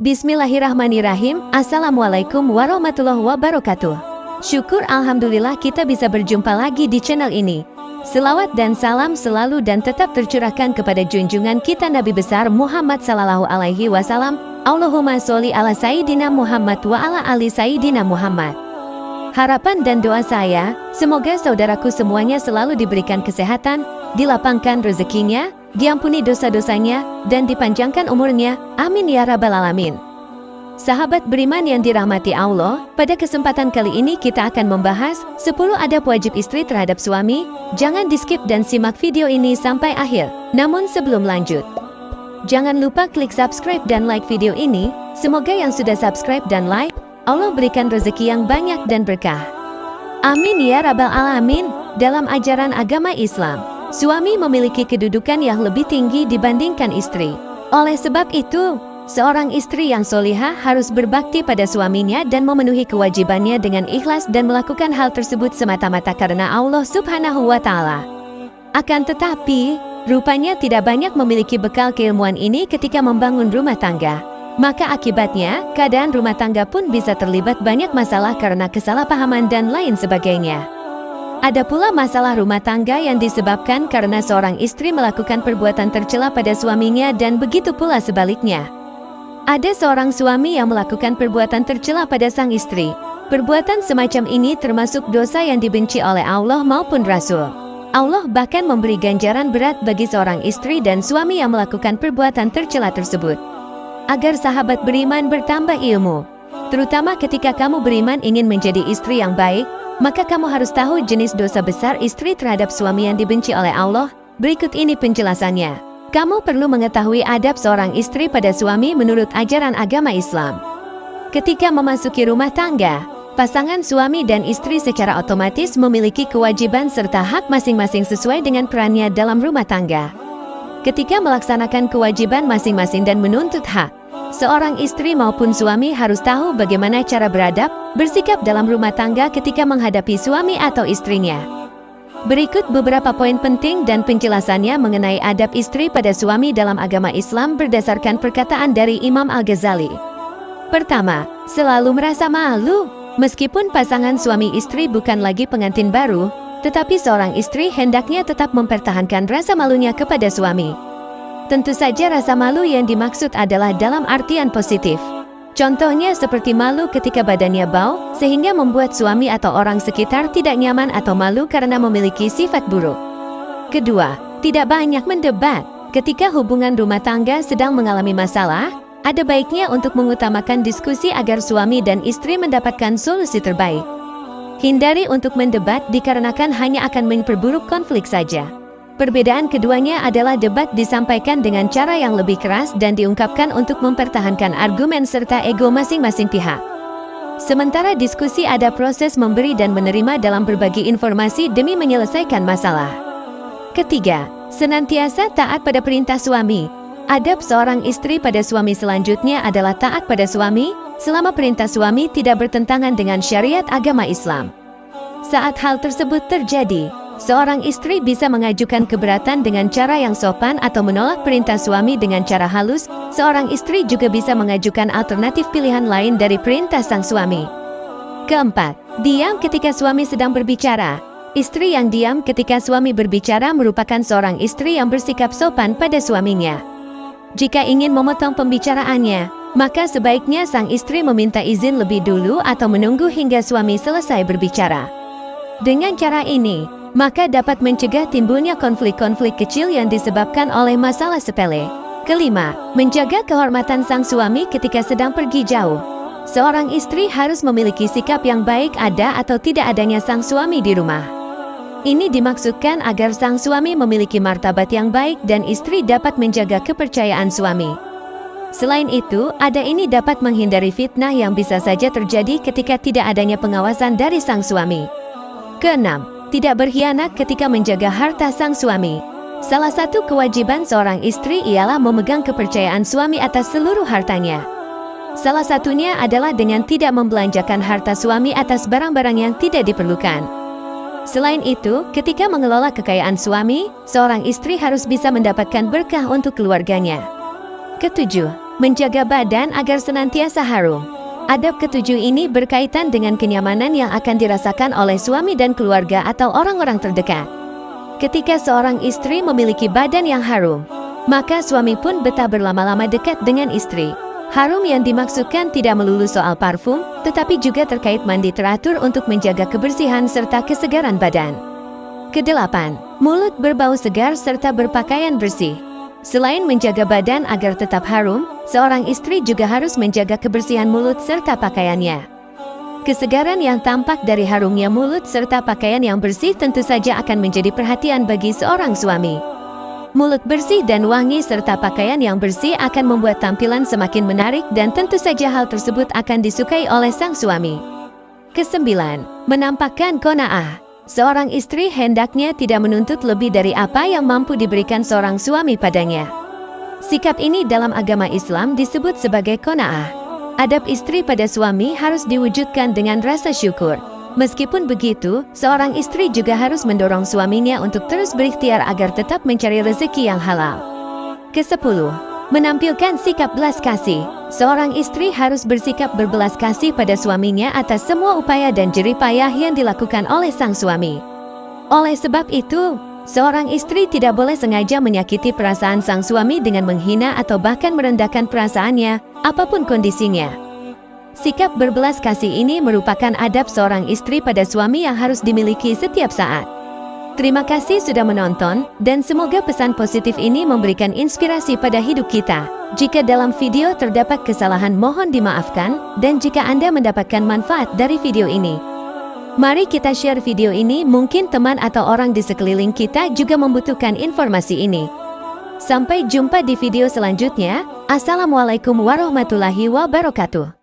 Bismillahirrahmanirrahim. Assalamualaikum warahmatullahi wabarakatuh. Syukur alhamdulillah kita bisa berjumpa lagi di channel ini. Selawat dan salam selalu dan tetap tercurahkan kepada junjungan kita Nabi besar Muhammad sallallahu alaihi wasallam. Allahumma sholli ala Sayyidina Muhammad wa ala ali Sayyidina Muhammad. Harapan dan doa saya, semoga saudaraku semuanya selalu diberikan kesehatan, dilapangkan rezekinya, diampuni dosa-dosanya, dan dipanjangkan umurnya. Amin ya rabbal alamin. Sahabat beriman yang dirahmati Allah, pada kesempatan kali ini kita akan membahas 10 adab wajib istri terhadap suami. Jangan di-skip dan simak video ini sampai akhir. Namun sebelum lanjut, jangan lupa klik subscribe dan like video ini. Semoga yang sudah subscribe dan like, Allah berikan rezeki yang banyak dan berkah. Amin ya rabbal alamin. Dalam ajaran agama Islam, suami memiliki kedudukan yang lebih tinggi dibandingkan istri. Oleh sebab itu, seorang istri yang solihah harus berbakti pada suaminya dan memenuhi kewajibannya dengan ikhlas dan melakukan hal tersebut semata-mata karena Allah Subhanahu wa Ta'ala. Akan tetapi, rupanya tidak banyak memiliki bekal keilmuan ini ketika membangun rumah tangga. Maka akibatnya, keadaan rumah tangga pun bisa terlibat banyak masalah karena kesalahpahaman dan lain sebagainya. Ada pula masalah rumah tangga yang disebabkan karena seorang istri melakukan perbuatan tercela pada suaminya dan begitu pula sebaliknya. Ada seorang suami yang melakukan perbuatan tercela pada sang istri. Perbuatan semacam ini termasuk dosa yang dibenci oleh Allah maupun Rasul. Allah bahkan memberi ganjaran berat bagi seorang istri dan suami yang melakukan perbuatan tercela tersebut. Agar sahabat beriman bertambah ilmu, terutama ketika kamu beriman ingin menjadi istri yang baik, maka kamu harus tahu jenis dosa besar istri terhadap suami yang dibenci oleh Allah. Berikut ini penjelasannya. Kamu perlu mengetahui adab seorang istri pada suami menurut ajaran agama Islam. Ketika memasuki rumah tangga, pasangan suami dan istri secara otomatis memiliki kewajiban serta hak masing-masing sesuai dengan perannya dalam rumah tangga. Ketika melaksanakan kewajiban masing-masing dan menuntut hak, seorang istri maupun suami harus tahu bagaimana cara beradab, bersikap dalam rumah tangga ketika menghadapi suami atau istrinya. Berikut beberapa poin penting dan penjelasannya mengenai adab istri pada suami dalam agama Islam berdasarkan perkataan dari Imam Al-Ghazali. Pertama, selalu merasa malu. Meskipun pasangan suami istri bukan lagi pengantin baru, tetapi seorang istri hendaknya tetap mempertahankan rasa malunya kepada suami. Tentu saja rasa malu yang dimaksud adalah dalam artian positif. Contohnya seperti malu ketika badannya bau, sehingga membuat suami atau orang sekitar tidak nyaman atau malu karena memiliki sifat buruk. Kedua, tidak banyak mendebat. Ketika hubungan rumah tangga sedang mengalami masalah, ada baiknya untuk mengutamakan diskusi agar suami dan istri mendapatkan solusi terbaik. Hindari untuk mendebat dikarenakan hanya akan memperburuk konflik saja. Perbedaan keduanya adalah debat disampaikan dengan cara yang lebih keras dan diungkapkan untuk mempertahankan argumen serta ego masing-masing pihak. Sementara diskusi ada proses memberi dan menerima dalam berbagi informasi demi menyelesaikan masalah. Ketiga, senantiasa taat pada perintah suami. Adab seorang istri pada suami selanjutnya adalah taat pada suami, selama perintah suami tidak bertentangan dengan syariat agama Islam. Saat hal tersebut terjadi, seorang istri bisa mengajukan keberatan dengan cara yang sopan atau menolak perintah suami dengan cara halus. Seorang istri juga bisa mengajukan alternatif pilihan lain dari perintah sang suami. Keempat, diam ketika suami sedang berbicara. Istri yang diam ketika suami berbicara merupakan seorang istri yang bersikap sopan pada suaminya. Jika ingin memotong pembicaraannya, maka sebaiknya sang istri meminta izin lebih dulu atau menunggu hingga suami selesai berbicara. Dengan cara ini, maka dapat mencegah timbulnya konflik-konflik kecil yang disebabkan oleh masalah sepele. Kelima, menjaga kehormatan sang suami ketika sedang pergi jauh. Seorang istri harus memiliki sikap yang baik ada atau tidak adanya sang suami di rumah. Ini dimaksudkan agar sang suami memiliki martabat yang baik dan istri dapat menjaga kepercayaan suami. Selain itu, ini dapat menghindari fitnah yang bisa saja terjadi ketika tidak adanya pengawasan dari sang suami. Keenam, tidak berkhianat ketika menjaga harta sang suami. Salah satu kewajiban seorang istri ialah memegang kepercayaan suami atas seluruh hartanya. Salah satunya adalah dengan tidak membelanjakan harta suami atas barang-barang yang tidak diperlukan. Selain itu, ketika mengelola kekayaan suami, seorang istri harus bisa mendapatkan berkah untuk keluarganya. Ketujuh, Menjaga badan agar senantiasa harum. Adab ketujuh ini berkaitan dengan kenyamanan yang akan dirasakan oleh suami dan keluarga atau orang-orang terdekat. Ketika seorang istri memiliki badan yang harum, maka suami pun betah berlama-lama dekat dengan istri. Harum yang dimaksudkan tidak melulu soal parfum, tetapi juga terkait mandi teratur untuk menjaga kebersihan serta kesegaran badan. Kedelapan, mulut berbau segar serta berpakaian bersih. Selain menjaga badan agar tetap harum, seorang istri juga harus menjaga kebersihan mulut serta pakaiannya. Kesegaran yang tampak dari harumnya mulut serta pakaian yang bersih tentu saja akan menjadi perhatian bagi seorang suami. Mulut bersih dan wangi serta pakaian yang bersih akan membuat tampilan semakin menarik dan tentu saja hal tersebut akan disukai oleh sang suami. Kesembilan, menampakkan qanaah. Seorang istri hendaknya tidak menuntut lebih dari apa yang mampu diberikan seorang suami padanya. Sikap ini dalam agama Islam disebut sebagai qanaah. Adab istri pada suami harus diwujudkan dengan rasa syukur. Meskipun begitu, seorang istri juga harus mendorong suaminya untuk terus berikhtiar agar tetap mencari rezeki yang halal. Kesepuluh, menampilkan sikap belas kasih. Seorang istri harus bersikap berbelas kasih pada suaminya atas semua upaya dan jerih payah yang dilakukan oleh sang suami. Oleh sebab itu, seorang istri tidak boleh sengaja menyakiti perasaan sang suami dengan menghina atau bahkan merendahkan perasaannya, apapun kondisinya. Sikap berbelas kasih ini merupakan adab seorang istri pada suami yang harus dimiliki setiap saat. Terima kasih sudah menonton, dan semoga pesan positif ini memberikan inspirasi pada hidup kita. Jika dalam video terdapat kesalahan mohon dimaafkan, dan jika Anda mendapatkan manfaat dari video ini, mari kita share video ini, mungkin teman atau orang di sekeliling kita juga membutuhkan informasi ini. Sampai jumpa di video selanjutnya. Assalamualaikum warahmatullahi wabarakatuh.